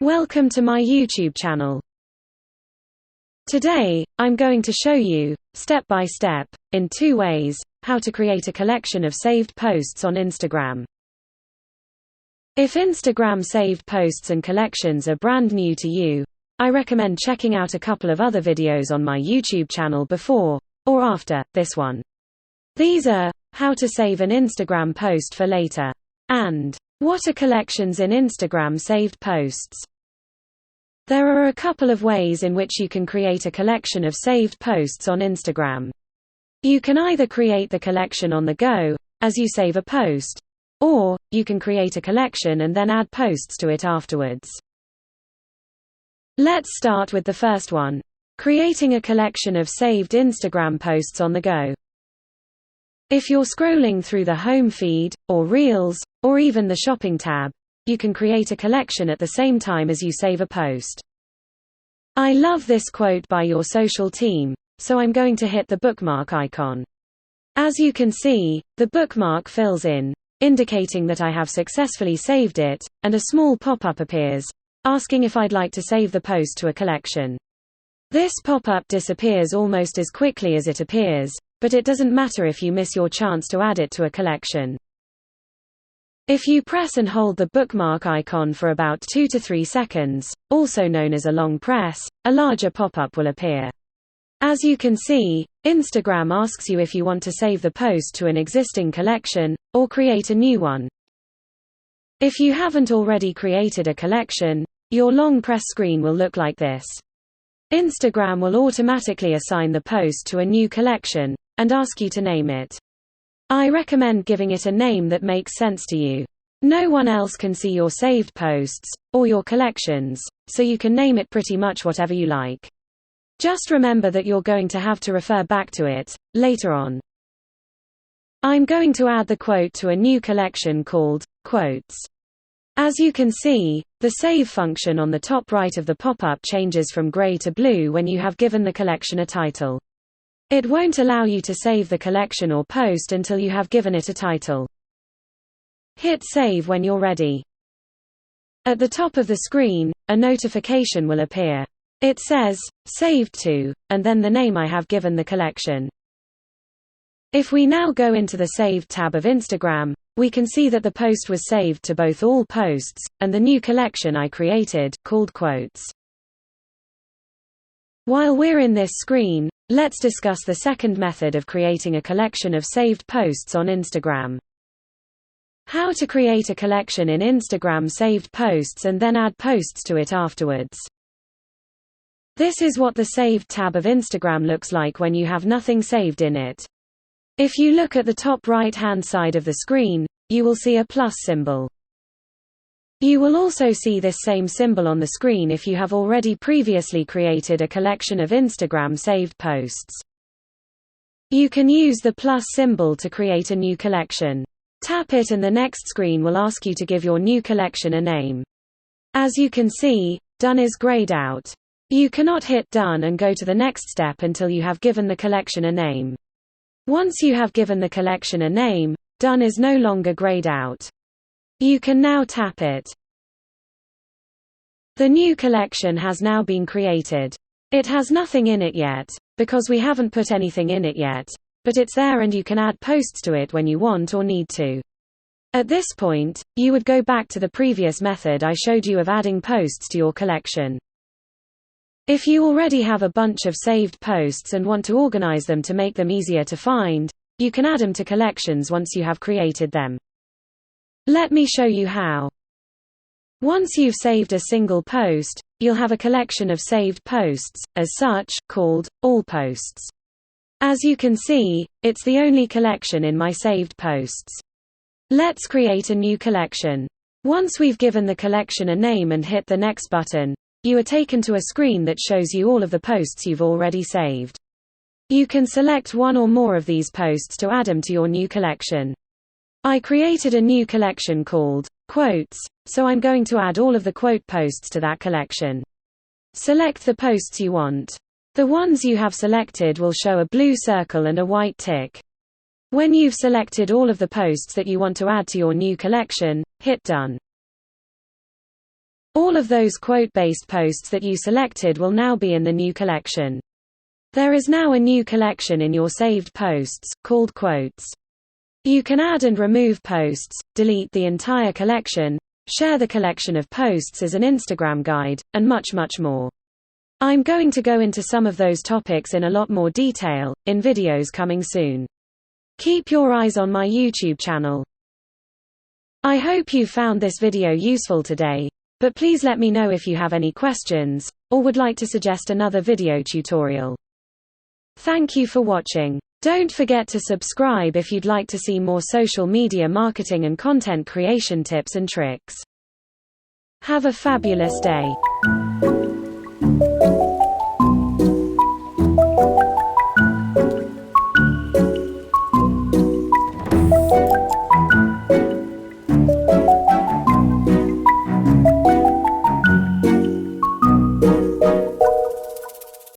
Welcome to my YouTube channel. Today, I'm going to show you, step by step, in 2 ways, how to create a collection of saved posts on Instagram. If Instagram saved posts and collections are brand new to you, I recommend checking out a couple of other videos on my YouTube channel before, or after, this one. These are, how to save an Instagram post for later, and what are collections in Instagram saved posts. There are a couple of ways in which you can create a collection of saved posts on Instagram. You can either create the collection on the go, as you save a post, or you can create a collection and then add posts to it afterwards. Let's start with the first one, creating a collection of saved Instagram posts on the go. If you're scrolling through the home feed, or Reels, or even the shopping tab, you can create a collection at the same time as you save a post. I love this quote by your social team, so I'm going to hit the bookmark icon. As you can see, the bookmark fills in, indicating that I have successfully saved it, and a small pop-up appears, asking if I'd like to save the post to a collection. This pop-up disappears almost as quickly as it appears, but it doesn't matter if you miss your chance to add it to a collection. If you press and hold the bookmark icon for about 2 to 3 seconds, also known as a long press, a larger pop-up will appear. As you can see, Instagram asks you if you want to save the post to an existing collection, or create a new one. If you haven't already created a collection, your long press screen will look like this. Instagram will automatically assign the post to a new collection, and ask you to name it. I recommend giving it a name that makes sense to you. No one else can see your saved posts, or your collections, so you can name it pretty much whatever you like. Just remember that you're going to have to refer back to it later on. I'm going to add the quote to a new collection called Quotes. As you can see, the save function on the top right of the pop-up changes from gray to blue when you have given the collection a title. It won't allow you to save the collection or post until you have given it a title. Hit save when you're ready. At the top of the screen, a notification will appear. It says, Saved to, and then the name I have given the collection. If we now go into the Saved tab of Instagram, we can see that the post was saved to both all posts, and the new collection I created, called Quotes. While we're in this screen, let's discuss the second method of creating a collection of saved posts on Instagram. How to create a collection in Instagram saved posts and then add posts to it afterwards. This is what the Saved tab of Instagram looks like when you have nothing saved in it. If you look at the top right-hand side of the screen, you will see a plus symbol. You will also see this same symbol on the screen if you have already previously created a collection of Instagram saved posts. You can use the plus symbol to create a new collection. Tap it and the next screen will ask you to give your new collection a name. As you can see, Done is grayed out. You cannot hit Done and go to the next step until you have given the collection a name. Once you have given the collection a name, Done is no longer grayed out. You can now tap it. The new collection has now been created. It has nothing in it yet, because we haven't put anything in it yet, but it's there and you can add posts to it when you want or need to. At this point, you would go back to the previous method I showed you of adding posts to your collection. If you already have a bunch of saved posts and want to organize them to make them easier to find, you can add them to collections once you have created them. Let me show you how. Once you've saved a single post, you'll have a collection of saved posts, as such, called All Posts. As you can see, it's the only collection in my saved posts. Let's create a new collection. Once we've given the collection a name and hit the Next button, you are taken to a screen that shows you all of the posts you've already saved. You can select one or more of these posts to add them to your new collection. I created a new collection called Quotes, so I'm going to add all of the quote posts to that collection. Select the posts you want. The ones you have selected will show a blue circle and a white tick. When you've selected all of the posts that you want to add to your new collection, hit Done. All of those quote-based posts that you selected will now be in the new collection. There is now a new collection in your saved posts, called Quotes. You can add and remove posts, delete the entire collection, share the collection of posts as an Instagram guide, and much more. I'm going to go into some of those topics in a lot more detail, in videos coming soon. Keep your eyes on my YouTube channel. I hope you found this video useful today, but please let me know if you have any questions, or would like to suggest another video tutorial. Thank you for watching. Don't forget to subscribe if you'd like to see more social media marketing and content creation tips and tricks. Have a fabulous day.